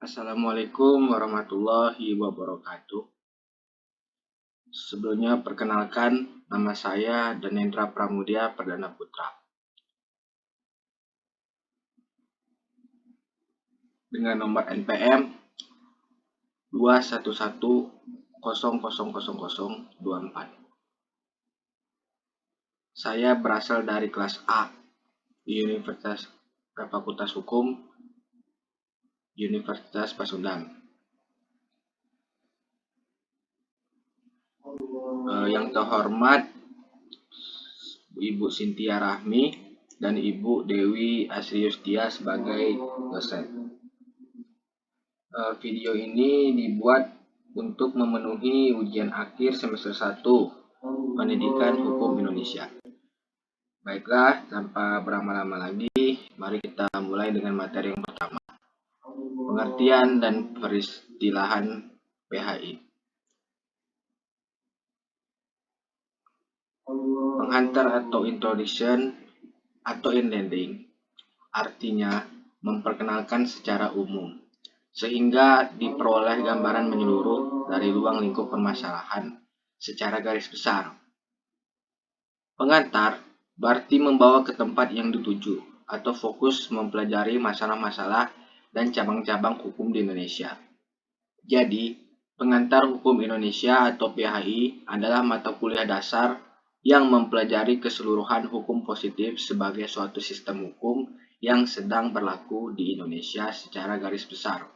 Assalamualaikum warahmatullahi wabarakatuh. Sebelumnya perkenalkan, nama saya Danendra Pramudia Perdana Putra. Dengan nomor NPM 211000024. Saya berasal dari kelas A di Universitas Fakultas Hukum Universitas Pasundan. Yang terhormat Ibu Cynthia Rahmi dan Ibu Dewi Asriustia sebagai dosen. Video ini dibuat untuk memenuhi ujian akhir semester 1 Pendidikan Hukum Indonesia. Baiklah, tanpa berlama-lama lagi, mari kita mulai dengan materi yang pertama. Pengertian dan peristilahan PHI. Penghantar atau introduction atau indenting artinya memperkenalkan secara umum, sehingga diperoleh gambaran menyeluruh dari ruang lingkup permasalahan secara garis besar. Pengantar berarti membawa ke tempat yang dituju atau fokus mempelajari masalah-masalah dan cabang-cabang hukum di Indonesia. Jadi, pengantar hukum Indonesia atau PHI adalah mata kuliah dasar yang mempelajari keseluruhan hukum positif sebagai suatu sistem hukum yang sedang berlaku di Indonesia secara garis besar.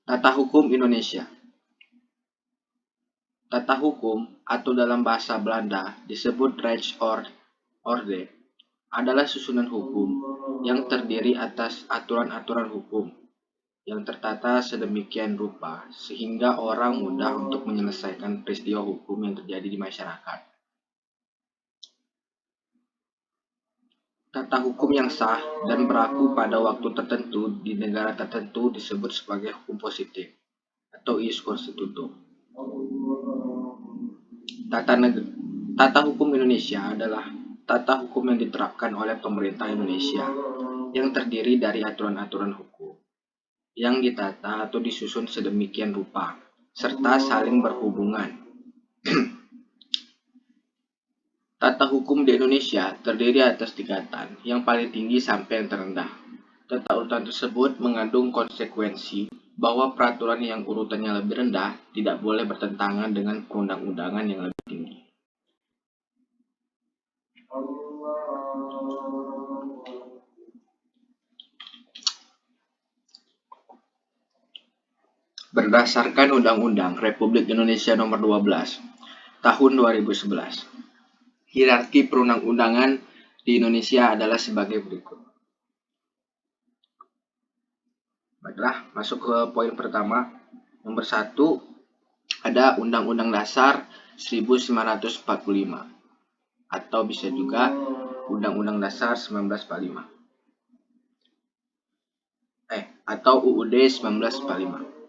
Tata hukum Indonesia. Tata hukum atau dalam bahasa Belanda disebut Rechtsorde adalah susunan hukum yang terdiri atas aturan-aturan hukum yang tertata sedemikian rupa sehingga orang mudah untuk menyelesaikan peristiwa hukum yang terjadi di masyarakat. Tata hukum yang sah dan berlaku pada waktu tertentu di negara tertentu disebut sebagai hukum positif atau ius constitutum. Tata hukum Indonesia adalah tata hukum yang diterapkan oleh pemerintah Indonesia yang terdiri dari aturan-aturan hukum yang ditata atau disusun sedemikian rupa serta saling berhubungan. Tata hukum di Indonesia terdiri atas tingkatan yang paling tinggi sampai yang terendah. Tata urutan tersebut mengandung konsekuensi bahwa peraturan yang urutannya lebih rendah tidak boleh bertentangan dengan perundang-undangan yang lebih tinggi. Berdasarkan Undang-Undang Republik Indonesia Nomor 12 Tahun 2011, hierarki perundang-undangan di Indonesia adalah sebagai berikut. Baiklah, masuk ke poin pertama. Nomor 1, ada Undang-Undang Dasar 1945 atau bisa juga Undang-Undang Dasar 1945 atau UUD 1945.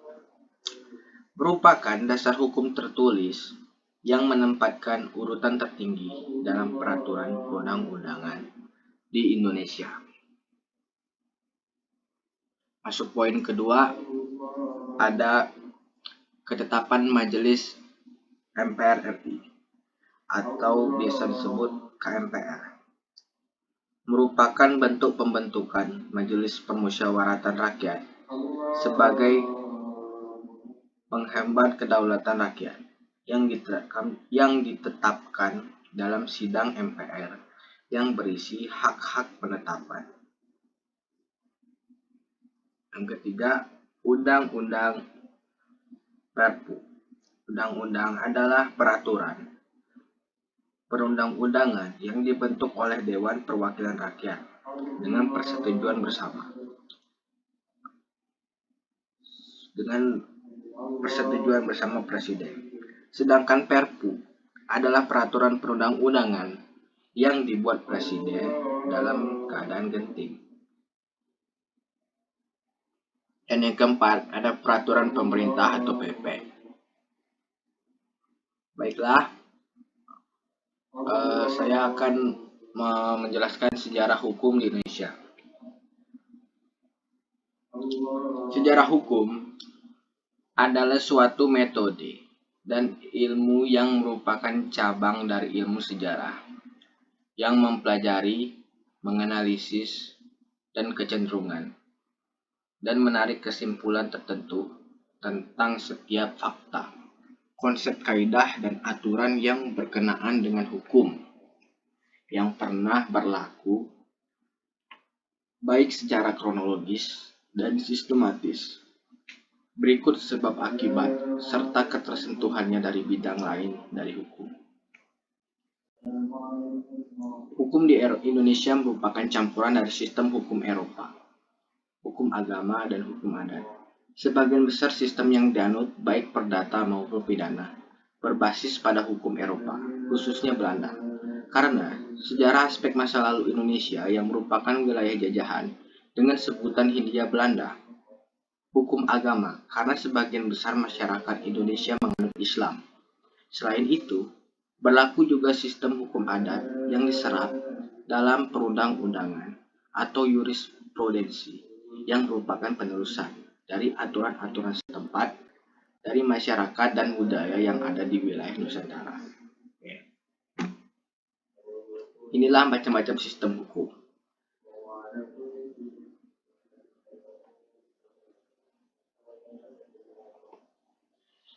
Merupakan dasar hukum tertulis yang menempatkan urutan tertinggi dalam peraturan perundang-undangan di Indonesia. Masuk poin kedua, ada ketetapan Majelis MPR RI atau biasa disebut KMPR. Merupakan bentuk pembentukan Majelis Permusyawaratan Rakyat sebagai penghambat kedaulatan rakyat yang ditetapkan dalam sidang MPR yang berisi hak-hak penetapan. Yang ketiga, Undang-Undang Perpu. Undang-undang adalah peraturan perundang-undangan yang dibentuk oleh Dewan Perwakilan Rakyat dengan persetujuan bersama. Presiden. Sedangkan Perpu adalah peraturan perundang-undangan yang dibuat Presiden dalam keadaan genting. Dan yang keempat, ada peraturan pemerintah atau PP. Baiklah, saya akan menjelaskan sejarah hukum di Indonesia. Sejarah hukum adalah suatu metode dan ilmu yang merupakan cabang dari ilmu sejarah yang mempelajari, menganalisis, dan kecenderungan, dan menarik kesimpulan tertentu tentang setiap fakta, konsep kaidah dan aturan yang berkenaan dengan hukum yang pernah berlaku baik secara kronologis dan sistematis. Berikut sebab akibat serta ketersentuhannya dari bidang lain dari hukum. Hukum di Indonesia merupakan campuran dari sistem hukum Eropa, hukum agama, dan hukum adat. Sebagian besar sistem yang dianut, baik perdata maupun pidana, berbasis pada hukum Eropa, khususnya Belanda. Karena sejarah aspek masa lalu Indonesia yang merupakan wilayah jajahan dengan sebutan Hindia Belanda. Hukum agama, karena sebagian besar masyarakat Indonesia menganut Islam. Selain itu, berlaku juga sistem hukum adat yang diserap dalam perundang-undangan atau jurisprudensi yang merupakan penerusan dari aturan-aturan setempat dari masyarakat dan budaya yang ada di wilayah Nusantara. Inilah macam-macam sistem hukum.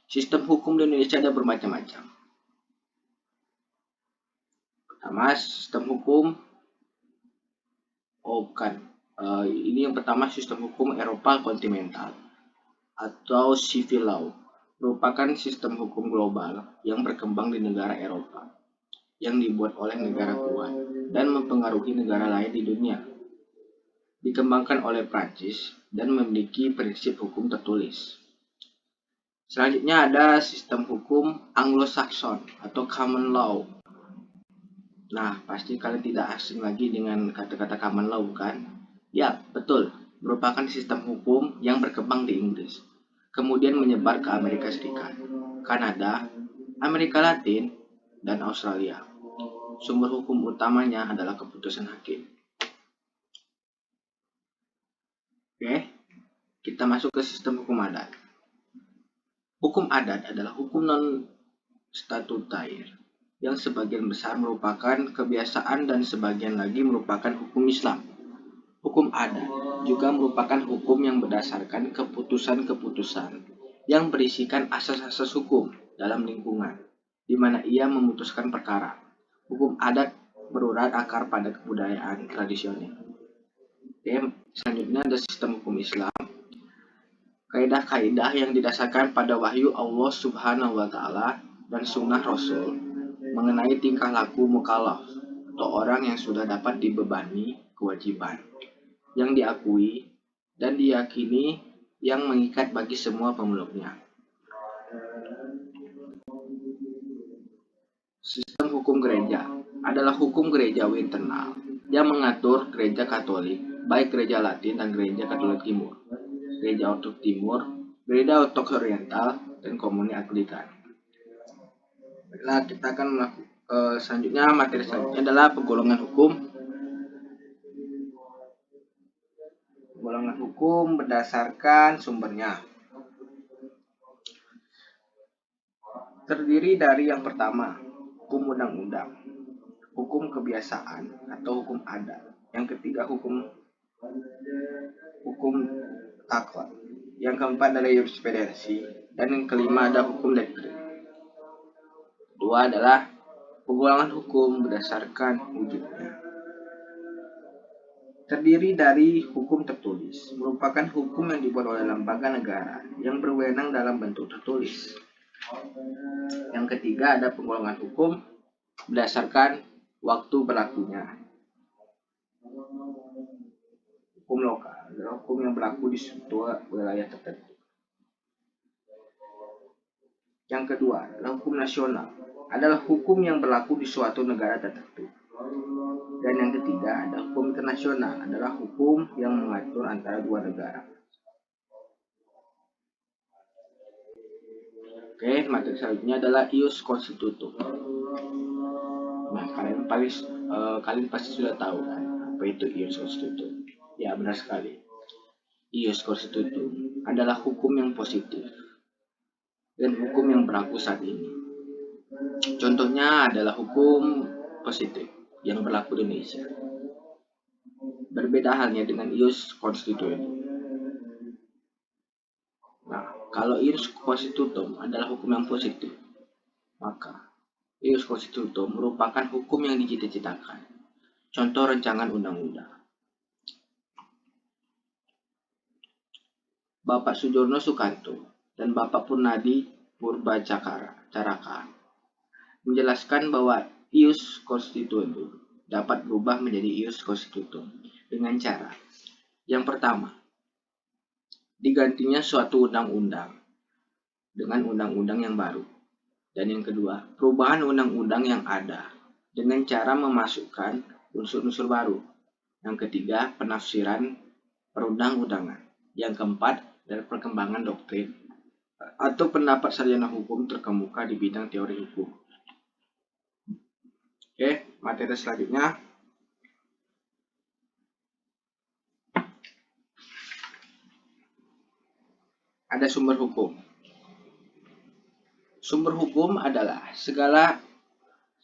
Sistem hukum di Indonesia ada bermacam-macam. Pertama, sistem hukum ini yang pertama, sistem hukum Eropa kontinental atau civil law merupakan sistem hukum global yang berkembang di negara Eropa yang dibuat oleh negara kuat dan mempengaruhi negara lain di dunia. Dikembangkan oleh Prancis dan memiliki prinsip hukum tertulis. Selanjutnya ada sistem hukum Anglo-Saxon atau common law. Nah, pasti kalian tidak asing lagi dengan kata-kata common law, bukan? Ya, betul. Merupakan sistem hukum yang berkembang di Inggris, kemudian menyebar ke Amerika Serikat, Kanada, Amerika Latin, dan Australia. Sumber hukum utamanya adalah keputusan hakim. Oke, kita masuk ke sistem hukum adat. Hukum adat adalah hukum non-statutair yang sebagian besar merupakan kebiasaan dan sebagian lagi merupakan hukum Islam. Hukum adat juga merupakan hukum yang berdasarkan keputusan-keputusan yang berisikan asas-asas hukum dalam lingkungan, di mana ia memutuskan perkara. Hukum adat berurat akar pada kebudayaan tradisional. Oke, selanjutnya ada sistem hukum Islam. Kaidah-kaidah yang didasarkan pada wahyu Allah Subhanahu wa Ta'ala dan sunnah Rasul mengenai tingkah laku mukallaf atau orang yang sudah dapat dibebani kewajiban yang diakui dan diyakini yang mengikat bagi semua pemeluknya. Sistem hukum gereja adalah hukum gerejawi internal yang mengatur gereja Katolik, baik gereja Latin dan gereja Katolik Timur, gereja Ortodoks Timur, gereja Ortodoks Oriental, dan Komuni Anglikan. Baiklah, kita akan selanjutnya materi selanjutnya adalah penggolongan hukum. Penggolongan hukum berdasarkan sumbernya. Terdiri dari yang pertama, hukum undang-undang, hukum kebiasaan atau hukum adat. Yang ketiga, hukum takwa. Yang keempat adalah jurisprudensi, dan yang kelima ada hukum doktrin. Kedua adalah penggolongan hukum berdasarkan wujudnya. Terdiri dari hukum tertulis, merupakan hukum yang dibuat oleh lembaga negara yang berwenang dalam bentuk tertulis. Yang ketiga ada penggolongan hukum berdasarkan waktu berlakunya. Hukum lokal adalah hukum yang berlaku di suatu wilayah tertentu. Yang kedua adalah hukum nasional, adalah hukum yang berlaku di suatu negara tertentu. Dan yang ketiga ada hukum internasional, adalah hukum yang mengatur antara dua negara. Oke, materi selanjutnya adalah ius constitutum. Nah, kalian pasti sudah tahu kan apa itu ius constitutum. Ya, benar sekali. Ius constitutum adalah hukum yang positif dan hukum yang berlaku saat ini. Contohnya adalah hukum positif yang berlaku di Indonesia. Berbeda halnya dengan ius constitutum. Nah, kalau ius constitutum adalah hukum yang positif, maka ius constitutum merupakan hukum yang dicita-citakan. Contoh rancangan undang-undang. Bapak Sujono Sukanto dan Bapak Purnadi Purbacaraka menjelaskan bahwa ius constitutum dapat berubah menjadi ius constitutum dengan cara yang pertama, digantinya suatu undang-undang dengan undang-undang yang baru. Dan yang kedua, perubahan undang-undang yang ada dengan cara memasukkan unsur-unsur baru. Yang ketiga, penafsiran perundang-undangan. Yang keempat, dari perkembangan doktrin atau pendapat sarjana hukum terkemuka di bidang teori hukum. Oke, materi selanjutnya. Ada sumber hukum. Sumber hukum adalah segala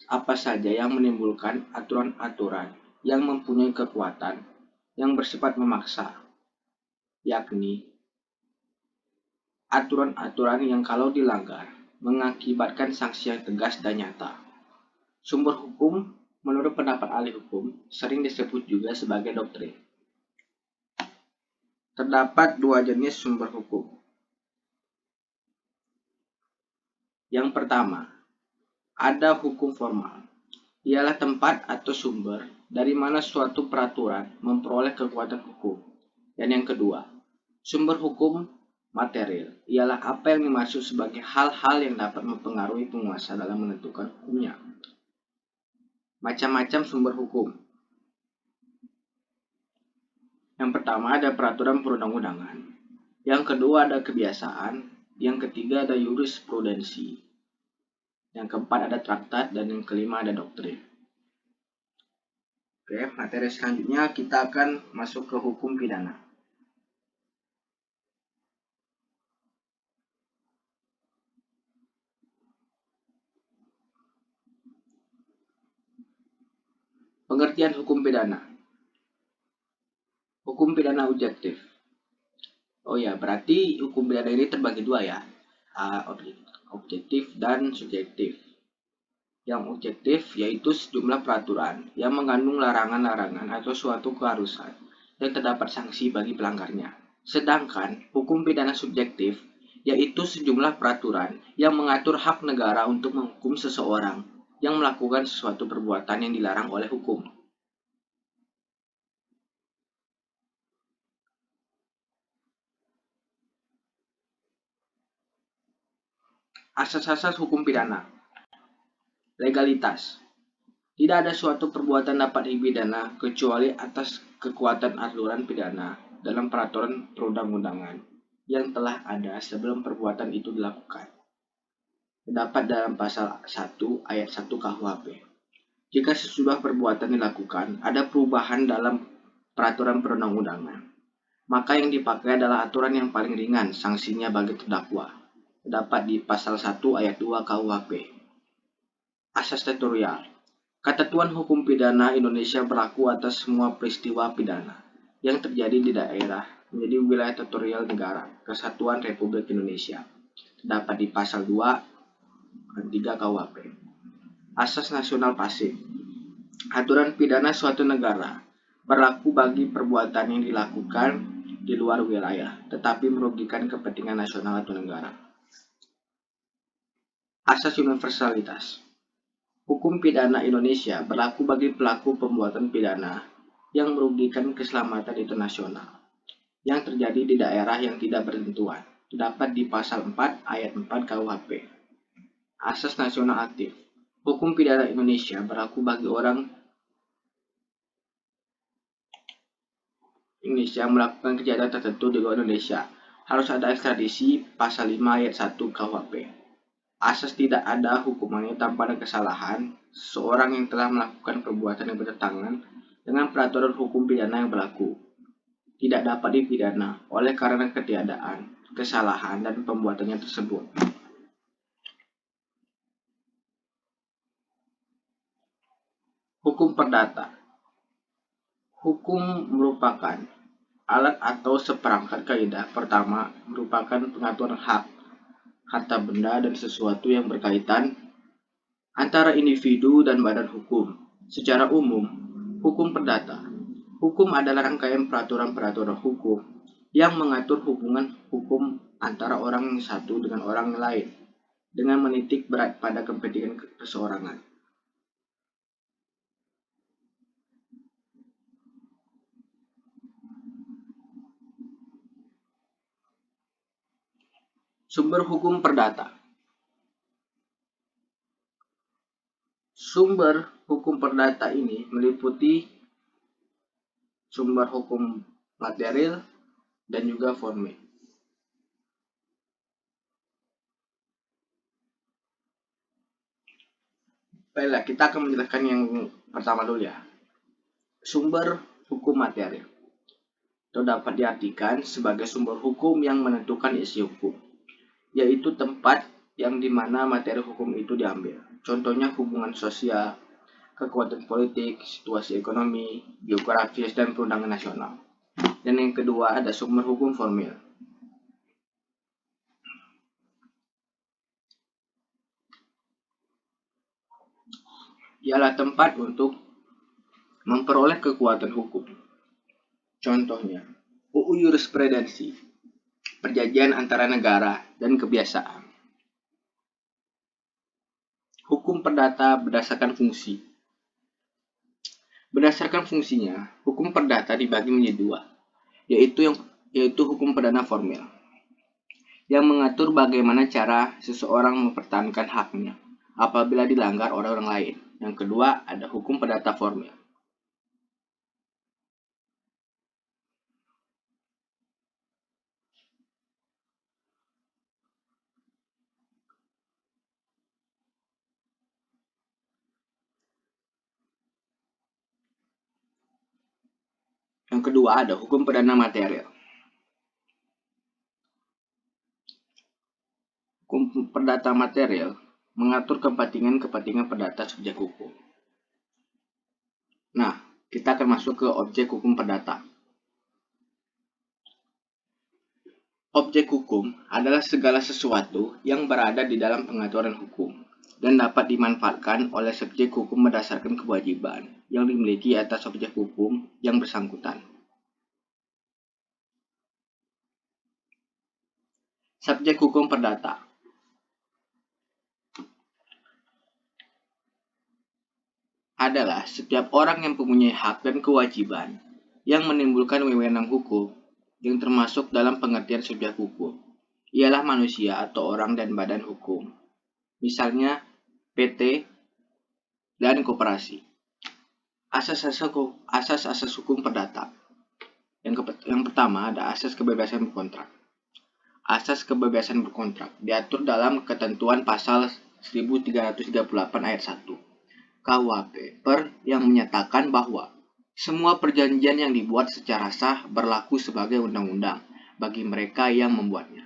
apa saja yang menimbulkan aturan-aturan yang mempunyai kekuatan yang bersifat memaksa, yakni aturan-aturan yang kalau dilanggar mengakibatkan sanksi yang tegas dan nyata. Sumber hukum, menurut pendapat ahli hukum, sering disebut juga sebagai doktrin. Terdapat dua jenis sumber hukum. Yang pertama, ada hukum formal. Ialah tempat atau sumber dari mana suatu peraturan memperoleh kekuatan hukum. Dan yang kedua, sumber hukum material ialah apa yang dimaksud sebagai hal-hal yang dapat mempengaruhi penguasa dalam menentukan hukumnya. Macam-macam sumber hukum. Yang pertama ada peraturan perundang-undangan. Yang kedua ada kebiasaan. Yang ketiga ada jurisprudensi. Yang keempat ada traktat dan yang kelima ada doktrin. Oke, materi selanjutnya kita akan masuk ke hukum pidana. Pengertian hukum pidana. Hukum pidana objektif. Oh ya, berarti hukum pidana ini terbagi dua ya. Objektif dan subjektif. Yang objektif yaitu sejumlah peraturan yang mengandung larangan-larangan atau suatu keharusan yang terdapat sanksi bagi pelanggarnya. Sedangkan hukum pidana subjektif yaitu sejumlah peraturan yang mengatur hak negara untuk menghukum seseorang yang melakukan sesuatu perbuatan yang dilarang oleh hukum. Asas-asas hukum pidana. Legalitas. Tidak ada suatu perbuatan dapat dipidana kecuali atas kekuatan aturan pidana dalam peraturan perundang-undangan yang telah ada sebelum perbuatan itu dilakukan. Terdapat dalam pasal 1 ayat 1 KUHP. Jika sesudah perbuatan dilakukan ada perubahan dalam peraturan perundang-undangan, maka yang dipakai adalah aturan yang paling ringan sanksinya bagi terdakwa. Terdapat di pasal 1 ayat 2 KUHP. Asas teritorial. Ketentuan hukum pidana Indonesia berlaku atas semua peristiwa pidana yang terjadi di daerah menjadi wilayah teritorial negara Kesatuan Republik Indonesia. Terdapat di pasal 2 dan 3 KUHP. Asas nasional pasif. Aturan pidana suatu negara berlaku bagi perbuatan yang dilakukan di luar wilayah, tetapi merugikan kepentingan nasional atau negara. Asas universalitas. Hukum pidana Indonesia berlaku bagi pelaku pembuatan pidana yang merugikan keselamatan internasional yang terjadi di daerah yang tidak bertentuan. Terdapat di pasal 4 ayat 4 KUHP. Asas nasional aktif. Hukum pidana Indonesia berlaku bagi orang Indonesia melakukan kejahatan tertentu di luar Indonesia. Harus ada ekstradisi pasal 5 ayat 1 KUHP. Asas tidak ada hukumannya tanpa ada kesalahan seseorang yang telah melakukan perbuatan yang bertentangan dengan peraturan hukum pidana yang berlaku tidak dapat dipidana oleh karena ketiadaan kesalahan dan pembuatannya tersebut. Hukum perdata. Hukum merupakan alat atau seperangkat kaidah pertama merupakan pengaturan hak, harta benda dan sesuatu yang berkaitan antara individu dan badan hukum. Secara umum, hukum perdata. Hukum adalah rangkaian peraturan-peraturan hukum yang mengatur hubungan hukum antara orang satu dengan orang lain dengan menitik berat pada kepentingan perseorangan. Sumber hukum perdata. Sumber hukum perdata ini meliputi sumber hukum material dan juga formil. Baiklah, kita akan menjelaskan yang pertama dulu ya. Sumber hukum material itu dapat diartikan sebagai sumber hukum yang menentukan isi hukum, yaitu tempat yang dimana materi hukum itu diambil. Contohnya hubungan sosial, kekuatan politik, situasi ekonomi, geografis, dan perundangan nasional. Dan yang kedua ada sumber hukum formil. Ialah tempat untuk memperoleh kekuatan hukum. Contohnya, UU Jurisprudensi, perjanjian antara negara dan kebiasaan. Hukum perdata berdasarkan fungsi. Berdasarkan fungsinya, hukum perdata dibagi menjadi dua, yaitu hukum perdana formil, yang mengatur bagaimana cara seseorang mempertahankan haknya apabila dilanggar oleh orang lain. Yang kedua, ada hukum perdata formil. Yang kedua, ada hukum perdana material. Hukum perdata material mengatur kepentingan perdata subjek hukum. Nah, kita akan masuk ke objek hukum perdata. Objek hukum adalah segala sesuatu yang berada di dalam pengaturan hukum dan dapat dimanfaatkan oleh subjek hukum berdasarkan kewajiban yang dimiliki atas objek hukum yang bersangkutan. Subjek hukum perdata adalah setiap orang yang mempunyai hak dan kewajiban yang menimbulkan wewenang hukum yang termasuk dalam pengertian subjek hukum. Ialah manusia atau orang dan badan hukum. Misalnya PT dan koperasi. Asas-asas hukum perdata. Yang pertama ada asas kebebasan berkontrak. Asas kebebasan berkontrak diatur dalam ketentuan pasal 1338 ayat 1 KUHP yang menyatakan bahwa semua perjanjian yang dibuat secara sah berlaku sebagai undang-undang bagi mereka yang membuatnya.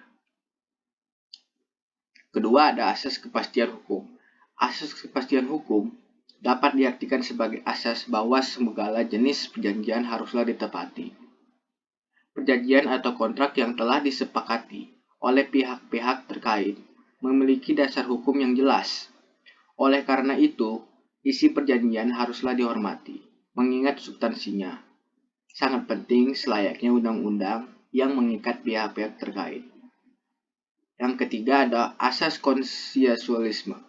Kedua ada asas kepastian hukum. Asas kepastian hukum dapat diartikan sebagai asas bahwa segala jenis perjanjian haruslah ditepati. Perjanjian atau kontrak yang telah disepakati oleh pihak-pihak terkait memiliki dasar hukum yang jelas. Oleh karena itu, isi perjanjian haruslah dihormati, mengingat substansinya sangat penting selayaknya undang-undang yang mengikat pihak-pihak terkait. Yang ketiga ada asas konsensualisme.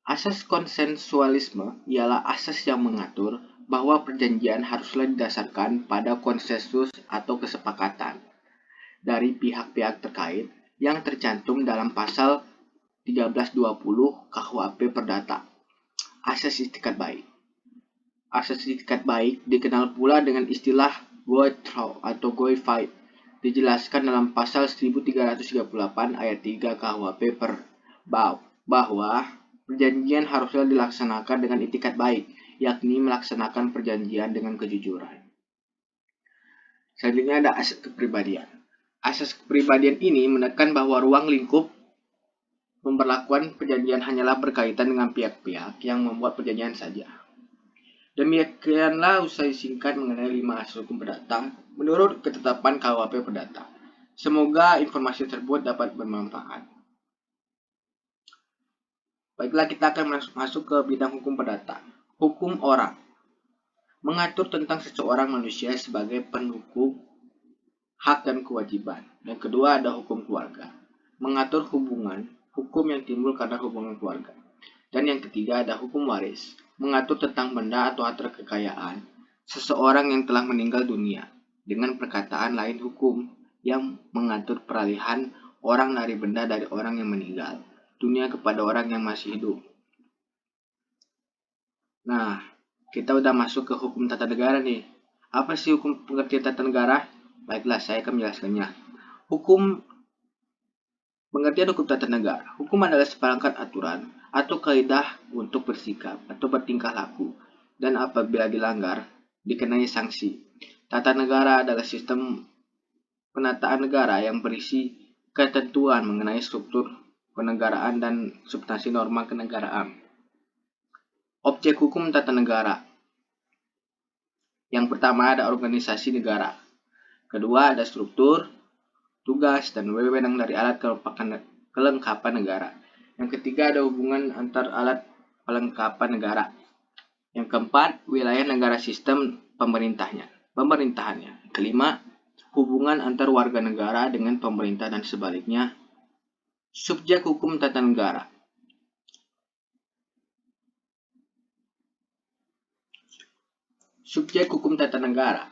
Asas konsensualisme ialah asas yang mengatur bahwa perjanjian haruslah didasarkan pada konsensus atau kesepakatan dari pihak-pihak terkait yang tercantum dalam pasal 1320 KUHP Perdata. Asas itikad baik. Asas itikad baik dikenal pula dengan istilah Goethro atau Goethite, dijelaskan dalam pasal 1338 ayat 3 KUHP bahwa Perjanjian haruslah dilaksanakan dengan itikat baik, yakni melaksanakan perjanjian dengan kejujuran. Selanjutnya ada asas kepribadian. Asas kepribadian ini menekan bahwa ruang lingkup pemberlakuan perjanjian hanyalah berkaitan dengan pihak-pihak yang membuat perjanjian saja. Demikianlah usai singkat mengenai 5 asas hukum perdata menurut ketetapan KUHP Perdata. Semoga informasi tersebut dapat bermanfaat. Baiklah, kita akan masuk ke bidang hukum perdata. Hukum orang mengatur tentang seseorang manusia sebagai penghukum hak dan kewajiban. Yang kedua ada hukum keluarga, mengatur hubungan hukum yang timbul karena hubungan keluarga. Dan yang ketiga ada hukum waris, mengatur tentang benda atau harta kekayaan seseorang yang telah meninggal dunia. Dengan perkataan lain, hukum yang mengatur peralihan orang dari benda dari orang yang meninggal dunia kepada orang yang masih hidup. Nah, kita udah masuk ke hukum tata negara nih. Apa sih hukum pengertian tata negara? Baiklah, saya akan menjelaskannya. Pengertian hukum tata negara. Hukum adalah seperangkat aturan atau kaidah untuk bersikap atau bertingkah laku, dan apabila dilanggar, dikenai sanksi. Tata negara adalah sistem penataan negara yang berisi ketentuan mengenai struktur kenegaraan dan substansi norma kenegaraan. Objek hukum tata negara. Yang pertama ada organisasi negara. Kedua ada struktur, tugas, dan wewenang dari alat kelengkapan negara. Yang ketiga ada hubungan antar alat kelengkapan negara. Yang keempat, wilayah negara sistem pemerintahannya. Kelima, hubungan antar warga negara dengan pemerintah dan sebaliknya. Subjek hukum tata negara. Subjek hukum tata negara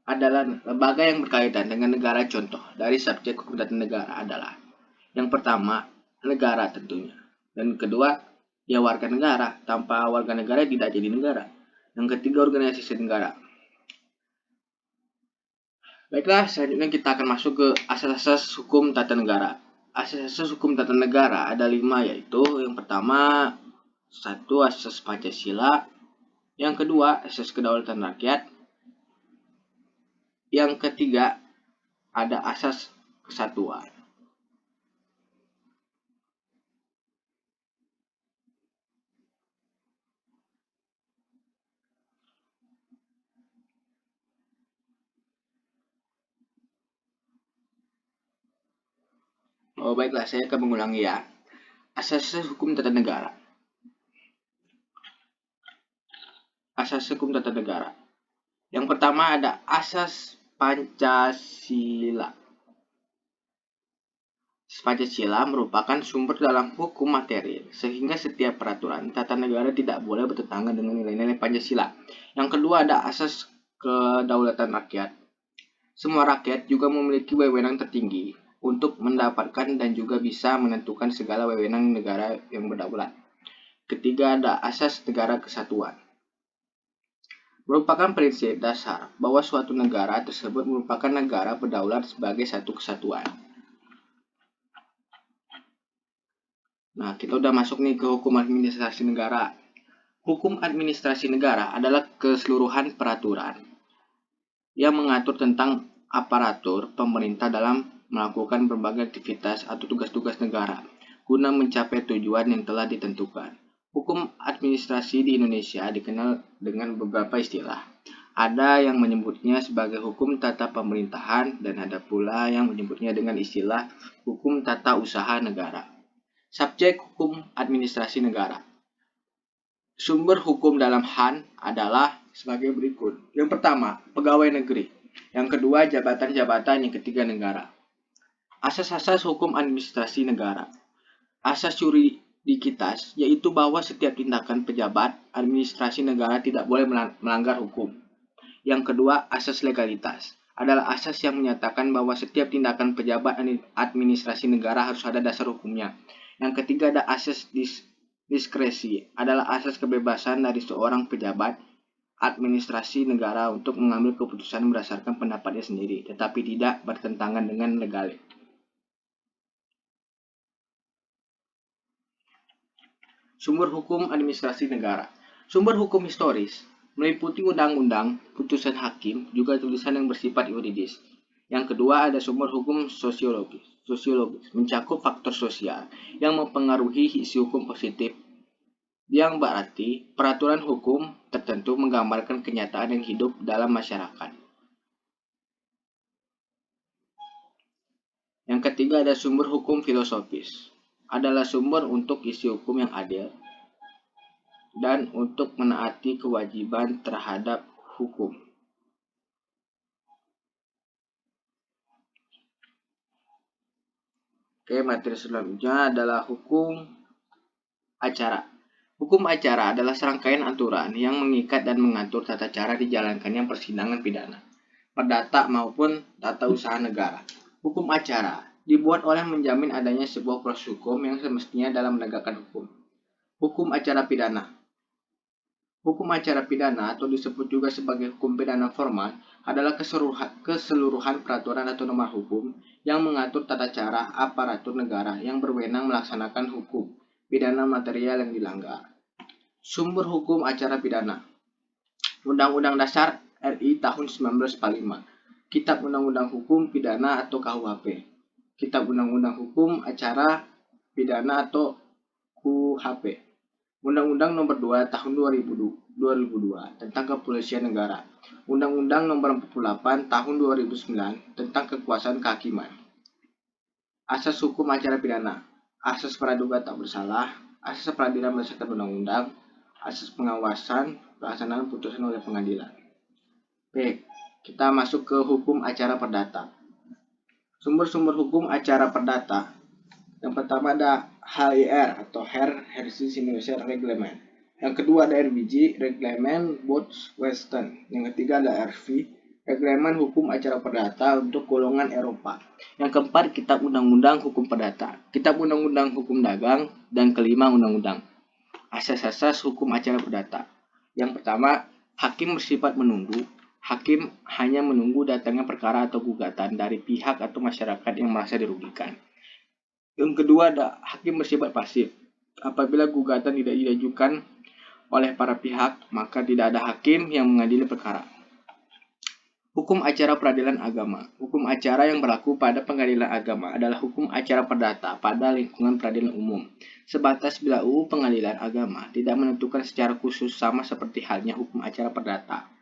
adalah lembaga yang berkaitan dengan negara. Contoh dari subjek hukum tata negara adalah yang pertama, negara tentunya. Dan kedua, ya warga negara. Tanpa warga negara tidak jadi negara. Yang ketiga, organisasi negara. Baiklah, selanjutnya kita akan masuk ke asas-asas hukum tata negara. Asas-asas hukum tata negara ada 5, yaitu yang pertama, 1. Asas Pancasila. Yang kedua, asas kedaulatan rakyat. Yang ketiga, ada asas kesatuan. Oh, baiklah, saya akan mengulangi ya. Asas hukum tata negara. Asas hukum tata negara. Yang pertama ada asas Pancasila. Pancasila merupakan sumber dalam hukum materi, sehingga setiap peraturan tata negara tidak boleh bertentangan dengan nilai-nilai Pancasila. Yang kedua ada asas kedaulatan rakyat. Semua rakyat juga memiliki wewenang tertinggi untuk mendapatkan dan juga bisa menentukan segala wewenang negara yang berdaulat. Ketiga ada asas negara kesatuan. Merupakan prinsip dasar bahwa suatu negara tersebut merupakan negara berdaulat sebagai satu kesatuan. Nah, kita udah masuk nih ke hukum administrasi negara. Hukum administrasi negara adalah keseluruhan peraturan yang mengatur tentang aparatur pemerintah dalam melakukan berbagai aktivitas atau tugas-tugas negara guna mencapai tujuan yang telah ditentukan. Hukum administrasi di Indonesia dikenal dengan beberapa istilah. Ada yang menyebutnya sebagai hukum tata pemerintahan dan ada pula yang menyebutnya dengan istilah hukum tata usaha negara. Subjek hukum administrasi negara. Sumber hukum dalam HAN adalah sebagai berikut. Yang pertama, pegawai negeri. Yang kedua, jabatan-jabatan. Yang ketiga, negara. Asas-asas hukum administrasi negara. Asas juridikitas, yaitu bahwa setiap tindakan pejabat administrasi negara tidak boleh melanggar hukum. Yang kedua, asas legalitas. Adalah asas yang menyatakan bahwa setiap tindakan pejabat administrasi negara harus ada dasar hukumnya. Yang ketiga ada asas diskresi, adalah asas kebebasan dari seorang pejabat administrasi negara untuk mengambil keputusan berdasarkan pendapatnya sendiri, tetapi tidak bertentangan dengan legal. Sumber hukum administrasi negara. Sumber hukum historis meliputi undang-undang, putusan hakim, juga tulisan yang bersifat yuridis. Yang kedua ada sumber hukum sosiologis. Sosiologis mencakup faktor sosial yang mempengaruhi isi hukum positif, yang berarti peraturan hukum tertentu menggambarkan kenyataan yang hidup dalam masyarakat. Yang ketiga ada sumber hukum filosofis. Adalah sumber untuk isi hukum yang adil dan untuk menaati kewajiban terhadap hukum. Oke, materi selanjutnya adalah hukum acara. Hukum acara adalah serangkaian aturan yang mengikat dan mengatur tata cara dijalankannya persidangan pidana, perdata maupun tata usaha negara. Hukum acara dibuat oleh menjamin adanya sebuah proses hukum yang semestinya dalam menegakkan hukum. Hukum acara pidana. Hukum acara pidana atau disebut juga sebagai hukum pidana formal adalah keseluruhan peraturan atau norma hukum yang mengatur tata cara aparatur negara yang berwenang melaksanakan hukum pidana material yang dilanggar. Sumber hukum acara pidana. Undang-Undang Dasar RI tahun 1945. Kitab Undang-Undang Hukum Pidana atau KUHP, Kitab Undang-Undang Hukum Acara Pidana atau KUHP, Undang-Undang Nomor 2 Tahun 2002 tentang Kepolisian Negara, Undang-Undang Nomor 48 Tahun 2009 tentang Kekuasaan Kehakiman. Asas hukum acara pidana. Asas praduga tak bersalah, asas peradilan berdasarkan undang-undang, asas pengawasan pelaksanaan putusan oleh pengadilan. Oke, kita masuk ke hukum acara perdata. Sumber-sumber hukum acara perdata. Yang pertama ada HIR atau Her Hersis Indonesia Reglement. Yang kedua ada RBG Reglement Bots Western. Yang ketiga ada RV Reglement Hukum Acara Perdata untuk golongan Eropa. Yang keempat Kitab Undang-Undang Hukum Perdata, Kitab Undang-Undang Hukum Dagang, dan kelima Undang-Undang. Asas-asas hukum acara perdata. Yang pertama, hakim bersifat menunggu. Hakim hanya menunggu datangnya perkara atau gugatan dari pihak atau masyarakat yang merasa dirugikan. Yang kedua ada hakim bersifat pasif. Apabila gugatan tidak diajukan oleh para pihak, maka tidak ada hakim yang mengadili perkara. Hukum acara peradilan agama. Hukum acara yang berlaku pada pengadilan agama adalah hukum acara perdata pada lingkungan peradilan umum, sebatas bila UU pengadilan agama tidak menentukan secara khusus, sama seperti halnya hukum acara perdata.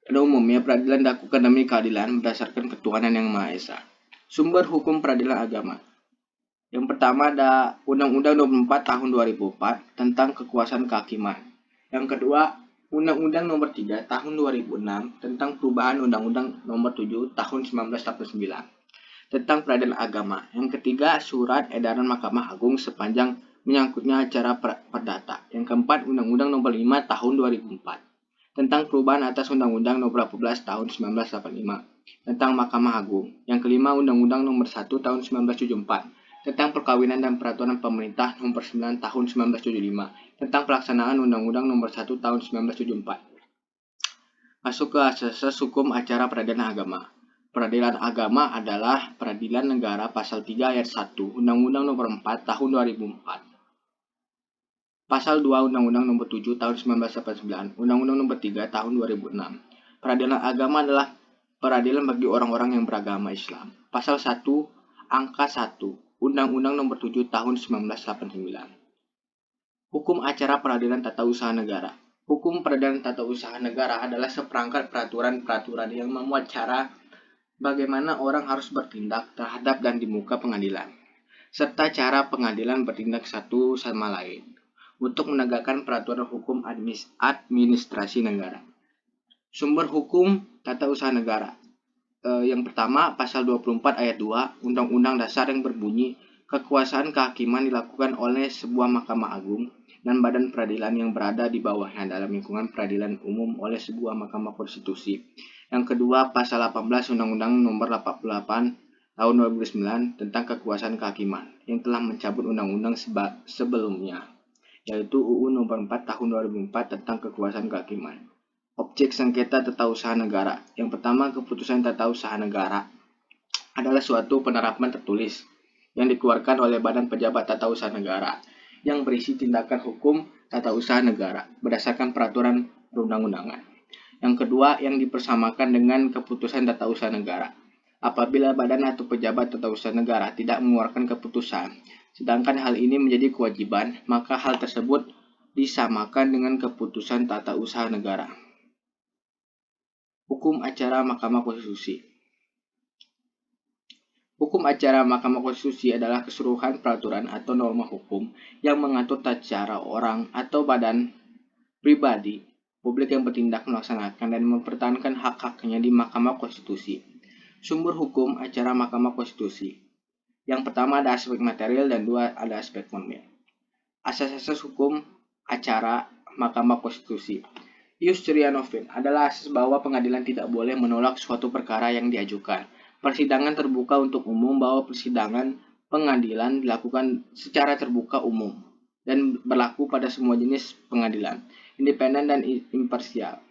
Pada umumnya, peradilan dilakukan demi keadilan berdasarkan ketuhanan yang Maha Esa. Sumber hukum peradilan agama. Yang pertama ada Undang-Undang 24 Tahun 2004 tentang kekuasaan kehakiman. Yang kedua, Undang-Undang Nomor 3 Tahun 2006 tentang perubahan Undang-Undang Nomor 7 Tahun 1949 tentang peradilan agama. Yang ketiga, Surat Edaran Mahkamah Agung sepanjang menyangkutnya acara perdata. Yang keempat, Undang-Undang Nomor 5 Tahun 2004 tentang perubahan atas Undang-Undang Nomor 18 Tahun 1985 tentang Mahkamah Agung. Yang kelima, Undang-Undang Nomor 1 Tahun 1974 tentang Perkawinan dan Peraturan Pemerintah Nomor 9 Tahun 1975 tentang pelaksanaan Undang-Undang Nomor 1 Tahun 1974. Masuk ke asas hukum acara peradilan agama. Peradilan agama adalah peradilan negara pasal 3 ayat 1 Undang-Undang Nomor 4 Tahun 2004. Pasal 2 Undang-Undang Nomor 7 Tahun 1989, Undang-Undang Nomor 3 Tahun 2006. Peradilan agama adalah peradilan bagi orang-orang yang beragama Islam. Pasal 1 Angka 1 Undang-Undang Nomor 7 Tahun 1989. Hukum acara peradilan tata usaha negara. Hukum peradilan tata usaha negara adalah seperangkat peraturan-peraturan yang memuat cara bagaimana orang harus bertindak terhadap dan di muka pengadilan, serta cara pengadilan bertindak satu sama lain untuk menegakkan peraturan hukum administrasi negara. Sumber hukum tata usaha negara. Yang pertama, pasal 24 ayat 2 Undang-Undang Dasar yang berbunyi, kekuasaan kehakiman dilakukan oleh sebuah Mahkamah Agung dan badan peradilan yang berada di bawahnya dalam lingkungan peradilan umum oleh sebuah Mahkamah Konstitusi. Yang kedua, pasal 18 Undang-Undang Nomor 88 Tahun 2009 tentang kekuasaan kehakiman yang telah mencabut undang-undang sebelumnya, yaitu UU Nomor 4 Tahun 2004 tentang kekuasaan kehakiman. Objek sengketa tata usaha negara. Yang pertama, keputusan tata usaha negara. adalah suatu penerapan tertulis yang dikeluarkan oleh Badan Pejabat Tata Usaha Negara yang berisi tindakan hukum tata usaha negara berdasarkan peraturan perundang-undangan. Yang kedua, yang dipersamakan dengan keputusan tata usaha negara. Apabila badan atau pejabat tata usaha negara tidak mengeluarkan keputusan, sedangkan hal ini menjadi kewajiban, maka hal tersebut disamakan dengan keputusan tata usaha negara. Hukum acara Mahkamah Konstitusi. Hukum acara Mahkamah Konstitusi adalah keseluruhan peraturan atau norma hukum yang mengatur tata cara orang atau badan pribadi publik yang bertindak melaksanakan dan mempertahankan hak-haknya di Mahkamah Konstitusi. Sumber hukum acara Mahkamah Konstitusi. Yang pertama ada aspek material dan dua ada aspek formil. Asas-asas hukum acara Mahkamah Konstitusi. Ius curia novin adalah asas bahwa pengadilan tidak boleh menolak suatu perkara yang diajukan. Persidangan terbuka untuk umum bahwa persidangan pengadilan dilakukan secara terbuka umum dan berlaku pada semua jenis pengadilan, independen dan imparsial.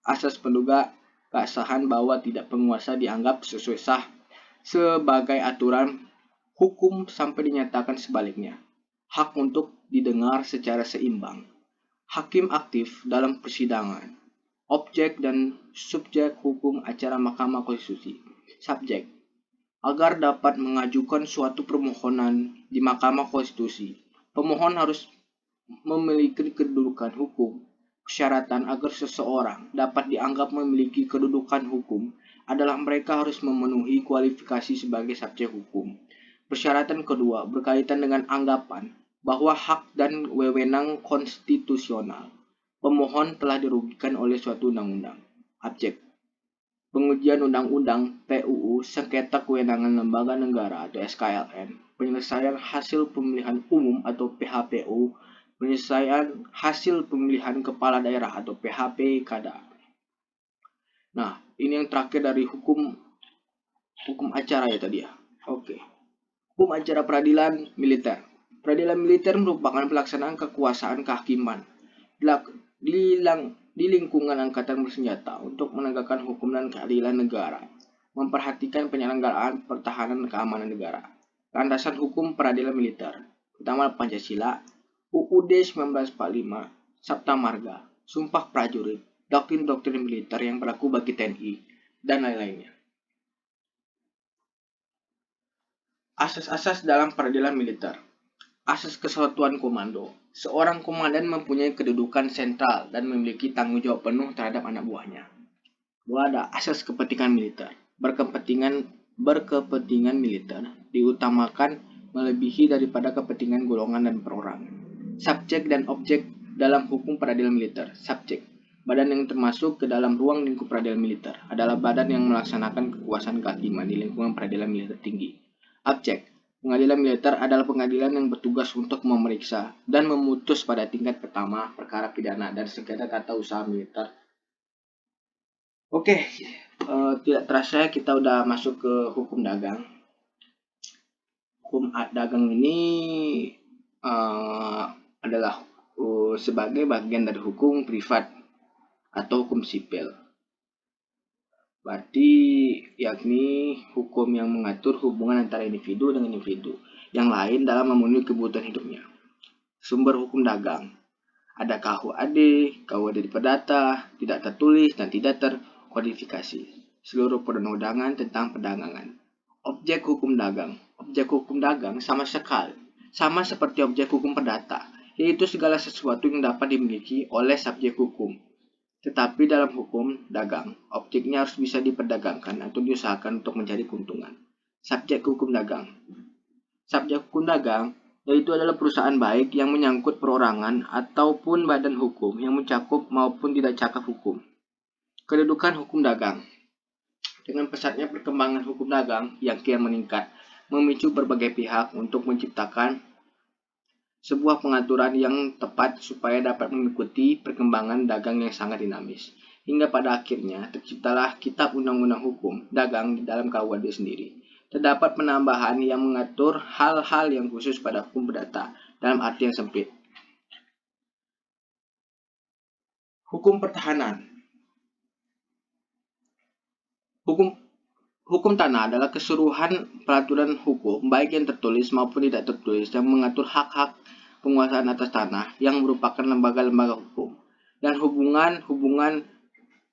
Asas penduga keabsahan bahwa tidak penguasa dianggap sesuai sah sebagai aturan hukum sampai dinyatakan sebaliknya. Hak untuk didengar secara seimbang. Hakim aktif dalam persidangan. Objek dan subjek hukum acara Mahkamah Konstitusi. Subjek. Agar dapat mengajukan suatu permohonan di Mahkamah Konstitusi, pemohon harus memiliki kedudukan hukum. Persyaratan agar seseorang dapat dianggap memiliki kedudukan hukum adalah mereka harus memenuhi kualifikasi sebagai subjek hukum. Persyaratan kedua berkaitan dengan anggapan bahwa hak dan wewenang konstitusional pemohon telah dirugikan oleh suatu undang-undang. Objek. Pengujian undang-undang PUU sengketa kewenangan lembaga negara atau SKLN, penyelesaian hasil pemilihan umum atau PHPU, penyelesaian hasil pemilihan kepala daerah atau PHPKada. Nah, ini yang terakhir dari hukum acara ya tadi ya. Oke. Hukum acara peradilan militer. Peradilan militer merupakan pelaksanaan kekuasaan kehakiman di lingkungan angkatan bersenjata untuk menegakkan hukum dan keadilan negara, memperhatikan penyelenggaraan pertahanan keamanan negara. Landasan hukum peradilan militer, pertama Pancasila, UUD 1945, Sabta Marga, Sumpah Prajurit, doktrin-doktrin militer yang berlaku bagi TNI, dan lain-lainnya. Asas-asas dalam peradilan militer. Asas kesatuan komando. Seorang komandan mempunyai kedudukan sentral dan memiliki tanggung jawab penuh terhadap anak buahnya. Dua, ada asas kepentingan militer. Berkepentingan militer diutamakan melebihi daripada kepentingan golongan dan perorangan. Subjek dan objek dalam hukum peradilan militer. Subjek. Badan yang termasuk ke dalam ruang lingkup peradilan militer adalah badan yang melaksanakan kekuasaan kehakiman di lingkungan peradilan militer tinggi. Objek. Pengadilan militer adalah pengadilan yang bertugas untuk memeriksa dan memutus pada tingkat pertama perkara pidana dan sengketa tata usaha militer. Oke, tidak terasa kita udah masuk ke hukum dagang. Hukum dagang ini adalah sebagai bagian dari hukum privat atau hukum sipil. Berarti yakni hukum yang mengatur hubungan antara individu dengan individu yang lain dalam memenuhi kebutuhan hidupnya. Sumber hukum dagang. Ada KUHD, KUHD perdata, tidak tertulis dan tidak terkodifikasi. Seluruh perundang-undangan tentang perdagangan. Objek hukum dagang. Objek hukum dagang sama seperti objek hukum perdata, yaitu segala sesuatu yang dapat dimiliki oleh subjek hukum. Tetapi dalam hukum dagang, objeknya harus bisa diperdagangkan atau diusahakan untuk mencari keuntungan. Subjek hukum dagang. Subjek hukum dagang yaitu adalah perusahaan baik yang menyangkut perorangan ataupun badan hukum yang mencakup maupun tidak cakap hukum. Kedudukan hukum dagang. Dengan pesatnya perkembangan hukum dagang yang kian meningkat, memicu berbagai pihak untuk menciptakan sebuah pengaturan yang tepat supaya dapat mengikuti perkembangan dagang yang sangat dinamis. Hingga pada akhirnya terciptalah Kitab Undang-Undang Hukum Dagang di dalam KUHD sendiri. Terdapat penambahan yang mengatur hal-hal yang khusus pada hukum perdata dalam arti yang sempit. Hukum pertahanan. Hukum tanah adalah keseluruhan peraturan hukum, baik yang tertulis maupun tidak tertulis, yang mengatur hak-hak penguasaan atas tanah yang merupakan lembaga-lembaga hukum dan hubungan-hubungan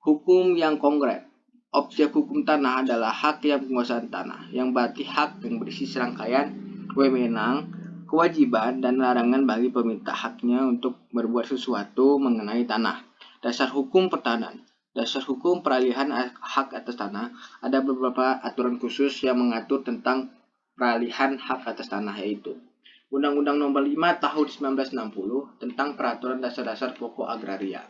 hukum yang konkret. Objek hukum tanah adalah hak yang penguasaan tanah, yang berarti hak yang berisi serangkaian wewenang, kewajiban, dan larangan bagi peminta haknya untuk berbuat sesuatu mengenai tanah. Dasar hukum pertahanan. Dasar hukum peralihan hak atas tanah. Ada beberapa aturan khusus yang mengatur tentang peralihan hak atas tanah, yaitu Undang-Undang Nomor 5 Tahun 1960 tentang Peraturan Dasar-Dasar Pokok Agraria.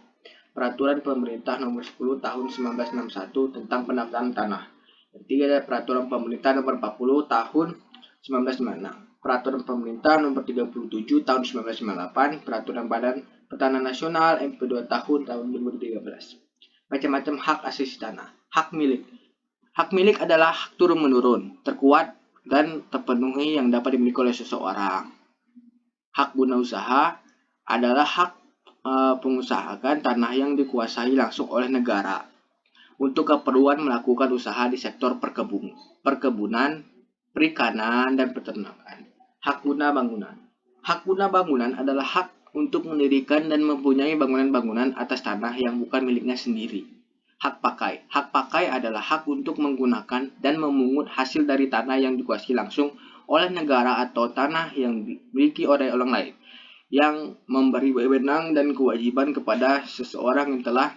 Peraturan Pemerintah Nomor 10 Tahun 1961 tentang Penataan Tanah. Ketiga ada Peraturan Pemerintah Nomor 40 Tahun 1996. Peraturan Pemerintah Nomor 37 Tahun 1998, Peraturan Badan Pertanahan Nasional MP2 Tahun 2013. Macam-macam hak asasi tanah. Hak milik. Hak milik adalah hak turun-menurun, terkuat dan terpenuhi yang dapat dimiliki oleh seseorang. Hak guna usaha adalah hak pengusahakan tanah yang dikuasai langsung oleh negara untuk keperluan melakukan usaha di sektor perkebunan, perikanan, dan peternakan. Hak guna bangunan. Hak guna bangunan adalah hak untuk mendirikan dan mempunyai bangunan-bangunan atas tanah yang bukan miliknya sendiri. Hak pakai. Hak pakai adalah hak untuk menggunakan dan memungut hasil dari tanah yang dikuasai langsung oleh negara atau tanah yang dimiliki oleh orang lain, yang memberi wewenang dan kewajiban kepada seseorang yang telah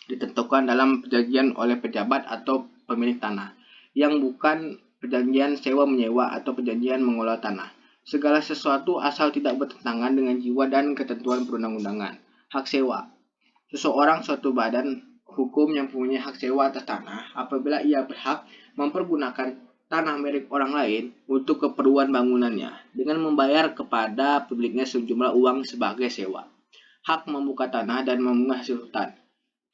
ditentukan dalam perjanjian oleh pejabat atau pemilik tanah, yang bukan perjanjian sewa-menyewa atau perjanjian mengelola tanah. Segala sesuatu asal tidak bertentangan dengan jiwa dan ketentuan perundang-undangan. Hak sewa. Seseorang suatu badan hukum yang mempunyai hak sewa atas tanah apabila ia berhak mempergunakan tanah milik orang lain untuk keperluan bangunannya dengan membayar kepada pemiliknya sejumlah uang sebagai sewa. Hak membuka tanah dan memungut hasil hutan.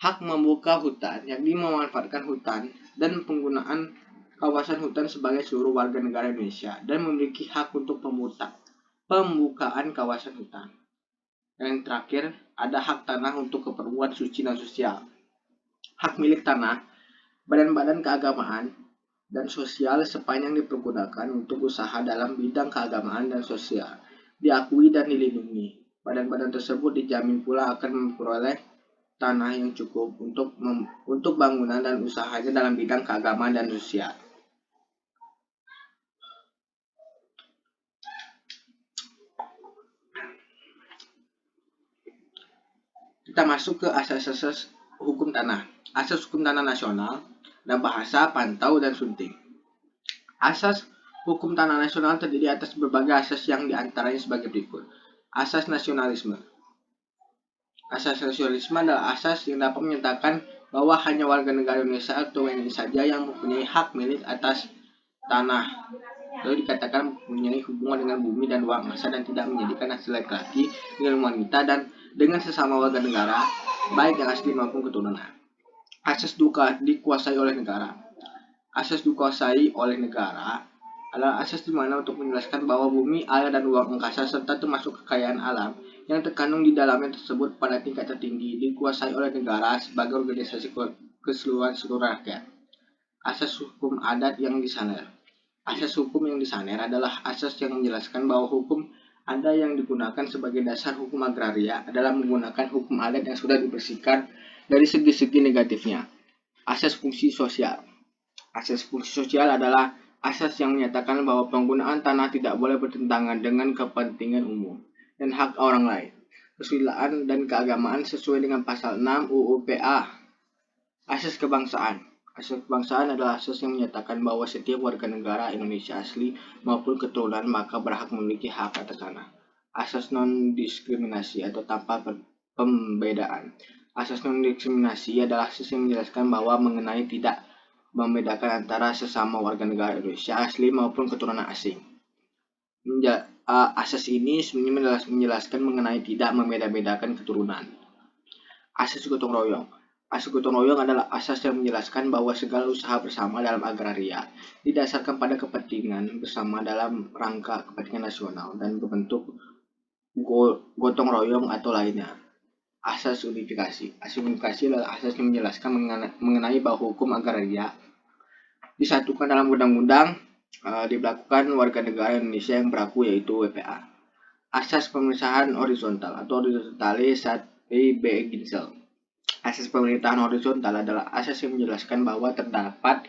Hak membuka hutan, yakni memanfaatkan hutan dan penggunaan kawasan hutan sebagai seluruh warga negara Indonesia dan memiliki hak untuk pembukaan kawasan hutan. Yang terakhir, ada hak tanah untuk keperluan suci dan sosial. Hak milik tanah, badan-badan keagamaan dan sosial sepanjang dipergunakan untuk usaha dalam bidang keagamaan dan sosial, diakui dan dilindungi. Badan-badan tersebut dijamin pula akan memperoleh tanah yang cukup untuk bangunan dan usahanya dalam bidang keagamaan dan sosial. Kita masuk ke asas-asas hukum tanah. Asas hukum tanah nasional dan bahasa, pantau, dan sunting. Asas hukum tanah nasional terdiri atas berbagai asas yang diantaranya sebagai berikut. Asas nasionalisme. Asas nasionalisme adalah asas yang dapat menyatakan bahwa hanya warga negara Indonesia atau WNI saja yang mempunyai hak milik atas tanah. Lalu dikatakan mempunyai hubungan dengan bumi dan ruang angkasa dan tidak menjadikan hasil laki-laki dengan wanita dan dengan sesama warga negara, baik yang asli maupun keturunan. Asas dikuasai oleh negara. Asas dikuasai oleh negara adalah asas di mana untuk menjelaskan bahwa bumi, air, dan ruang angkasa serta termasuk kekayaan alam yang terkandung di dalamnya tersebut pada tingkat tertinggi dikuasai oleh negara sebagai organisasi keseluruhan seluruh rakyat. Asas hukum adat yang disaner. Asas hukum yang disaner adalah asas yang menjelaskan bahwa hukum adat yang digunakan sebagai dasar hukum agraria adalah menggunakan hukum adat yang sudah dibersihkan dari segi-segi negatifnya. Asas fungsi sosial. Asas fungsi sosial adalah asas yang menyatakan bahwa penggunaan tanah tidak boleh bertentangan dengan kepentingan umum dan hak orang lain, kesusilaan dan keagamaan sesuai dengan pasal 6 UU PA. Asas kebangsaan. Asas kebangsaan adalah asas yang menyatakan bahwa setiap warga negara Indonesia asli maupun keturunan maka berhak memiliki hak atas tanah. Asas non-diskriminasi atau tanpa pembedaan. Asas non-diskriminasi adalah asas yang menjelaskan bahwa mengenai tidak membedakan antara sesama warga negara Indonesia asli maupun keturunan asing. Asas ini sebenarnya menjelaskan mengenai tidak membeda-bedakan keturunan. Asas gotong royong. Asas gotong royong adalah asas yang menjelaskan bahwa segala usaha bersama dalam agraria didasarkan pada kepentingan bersama dalam rangka kepentingan nasional dan berbentuk gotong royong atau lainnya. Asas unifikasi. Asas unifikasi adalah asas yang menjelaskan mengenai bahwa hukum agraria disatukan dalam undang-undang diberlakukan warga negara Indonesia yang berlaku, yaitu WPA. Asas pemisahan horizontal atau horizontalis saat Ginsel. Asas pemerintahan horizontal adalah asas yang menjelaskan bahwa terdapat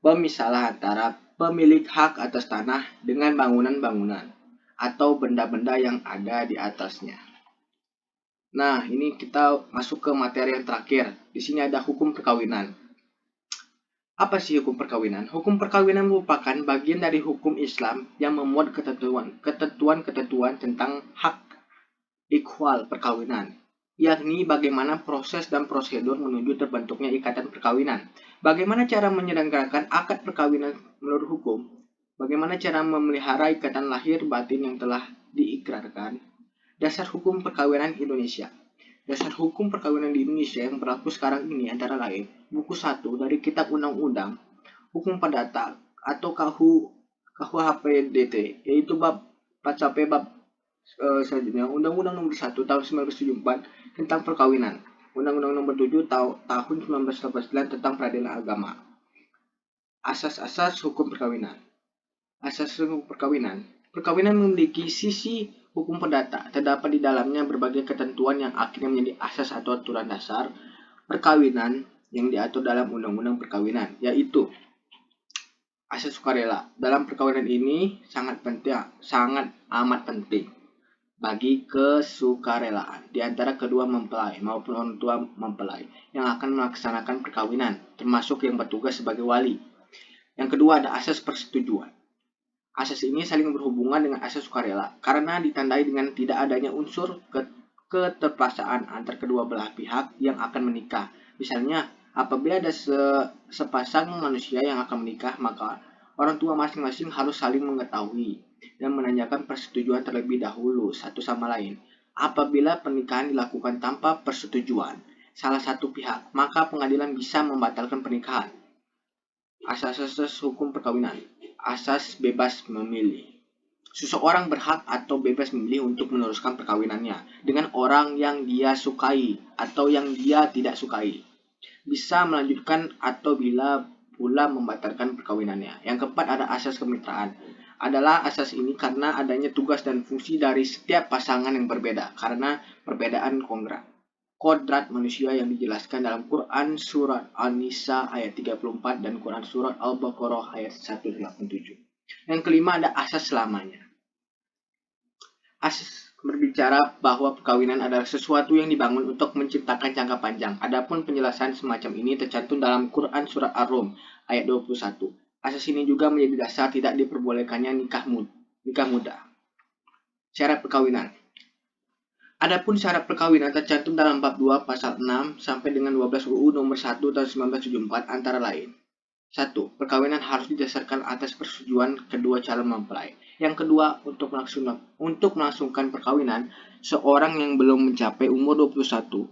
pemisahan antara pemilik hak atas tanah dengan bangunan-bangunan atau benda-benda yang ada di atasnya. Nah, ini kita masuk ke materi yang terakhir. Di sini ada hukum perkawinan. Apa sih hukum perkawinan? Hukum perkawinan merupakan bagian dari hukum Islam yang memuat ketentuan tentang hak ikhwal perkawinan, yakni bagaimana proses dan prosedur menuju terbentuknya ikatan perkawinan. Bagaimana cara menyelenggarakan akad perkawinan menurut hukum? Bagaimana cara memelihara ikatan lahir batin yang telah diikrarkan? Dasar hukum perkawinan Indonesia. Dasar hukum perkawinan di Indonesia yang berlaku sekarang ini antara lain buku 1 dari Kitab Undang-Undang Hukum Perdata atau KUHPDT, yaitu bab sampai bab selanjutnya Undang-Undang Nomor 1 Tahun 1974 tentang perkawinan, Undang-Undang Nomor 7 Tahun 1989 tentang peradilan agama. Asas-asas hukum perkawinan. Asas hukum perkawinan. Perkawinan memiliki sisi hukum perdata. Terdapat di dalamnya berbagai ketentuan yang akhirnya menjadi asas atau aturan dasar perkawinan yang diatur dalam Undang-Undang Perkawinan, yaitu asas sukarela. Dalam perkawinan ini sangat amat penting bagi kesukarelaan di antara kedua mempelai maupun orang tua mempelai yang akan melaksanakan perkawinan, termasuk yang bertugas sebagai wali. Yang kedua ada asas persetujuan. Asas ini saling berhubungan dengan asas sukarela karena ditandai dengan tidak adanya unsur keterpaksaan antar kedua belah pihak yang akan menikah. Misalnya, apabila ada sepasang manusia yang akan menikah, maka orang tua masing-masing harus saling mengetahui dan menanyakan persetujuan terlebih dahulu satu sama lain. Apabila pernikahan dilakukan tanpa persetujuan salah satu pihak, maka pengadilan bisa membatalkan pernikahan. Asas-asas hukum perkawinan. Asas bebas memilih. Seseorang berhak atau bebas memilih untuk meneruskan perkawinannya dengan orang yang dia sukai atau yang dia tidak sukai. Bisa melanjutkan atau bila pula membatalkan perkawinannya. Yang keempat ada asas kemitraan. Adalah asas ini karena adanya tugas dan fungsi dari setiap pasangan yang berbeda karena perbedaan kodrat manusia yang dijelaskan dalam Quran Surat An-Nisa ayat 34 dan Quran Surat Al-Baqarah ayat 187. Yang kelima ada asas selamanya. Asas berbicara bahwa perkawinan adalah sesuatu yang dibangun untuk menciptakan jangka panjang. Adapun penjelasan semacam ini tercantum dalam Quran Surat Ar-Rum ayat 21. Asas ini juga menjadi dasar tidak diperbolehkannya nikah muda. Syarat perkawinan. Adapun syarat perkawinan tercantum dalam bab 2 pasal 6 sampai dengan 12 UU nomor 1 tahun 1974 antara lain. 1. Perkawinan harus didasarkan atas persetujuan kedua calon mempelai. Yang kedua, untuk melangsungkan perkawinan, seorang yang belum mencapai umur 21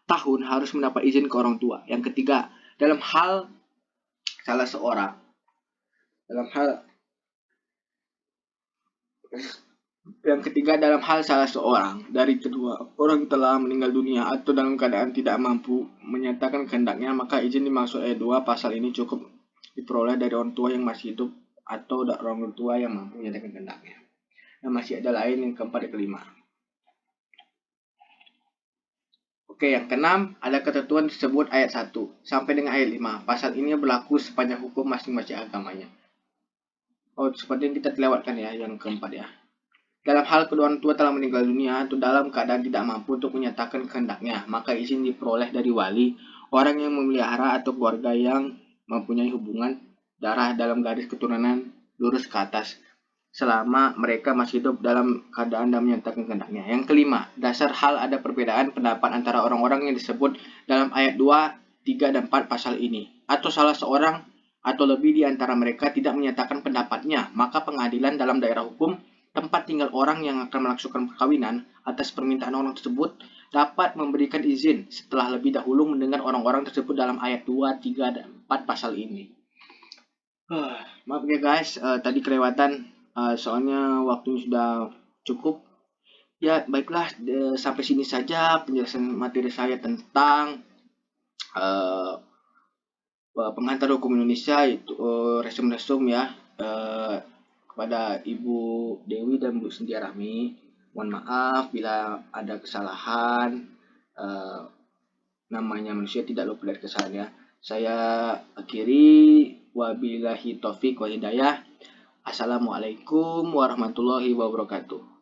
tahun harus mendapat izin ke orang tua. Yang ketiga, dalam hal salah seorang dari kedua orang telah meninggal dunia atau dalam keadaan tidak mampu menyatakan kehendaknya, maka izin dimaksud ayat 2 pasal ini cukup diperoleh dari orang tua yang masih hidup atau orang tua yang mampu menyatakan kehendaknya. Dan masih ada lain yang keempat dan kelima. Oke, yang keenam ada ketentuan tersebut ayat 1 sampai dengan ayat 5. Pasal ini berlaku sepanjang hukum masing-masing agamanya. Oh, seperti yang kita lewatkan ya, yang keempat ya. Dalam hal kedua orang tua telah meninggal dunia atau dalam keadaan tidak mampu untuk menyatakan kehendaknya, maka izin diperoleh dari wali, orang yang memelihara atau keluarga yang mempunyai hubungan darah dalam garis keturunan lurus ke atas, selama mereka masih hidup dalam keadaan dan menyatakan kehendaknya. Yang kelima, dasar hal ada perbedaan pendapat antara orang-orang yang disebut dalam ayat 2, 3, dan 4 pasal ini, atau salah seorang atau lebih di antara mereka tidak menyatakan pendapatnya, maka pengadilan dalam daerah hukum tempat tinggal orang yang akan melangsungkan perkawinan atas permintaan orang tersebut dapat memberikan izin setelah lebih dahulu mendengar orang-orang tersebut dalam ayat 2, 3, dan 4 pasal ini. Maaf ya guys, tadi kelewatan soalnya waktunya sudah cukup. Ya baiklah, sampai sini saja penjelasan materi saya tentang pengantar hukum Indonesia itu resum-resum ya kepada Ibu Dewi dan Bu Sintia Rahmi. Mohon maaf bila ada kesalahan. Namanya manusia tidak luput dari kesalahan ya. Saya akhiri, wabillahi taufik wa hidayah. Assalamualaikum warahmatullahi wabarakatuh.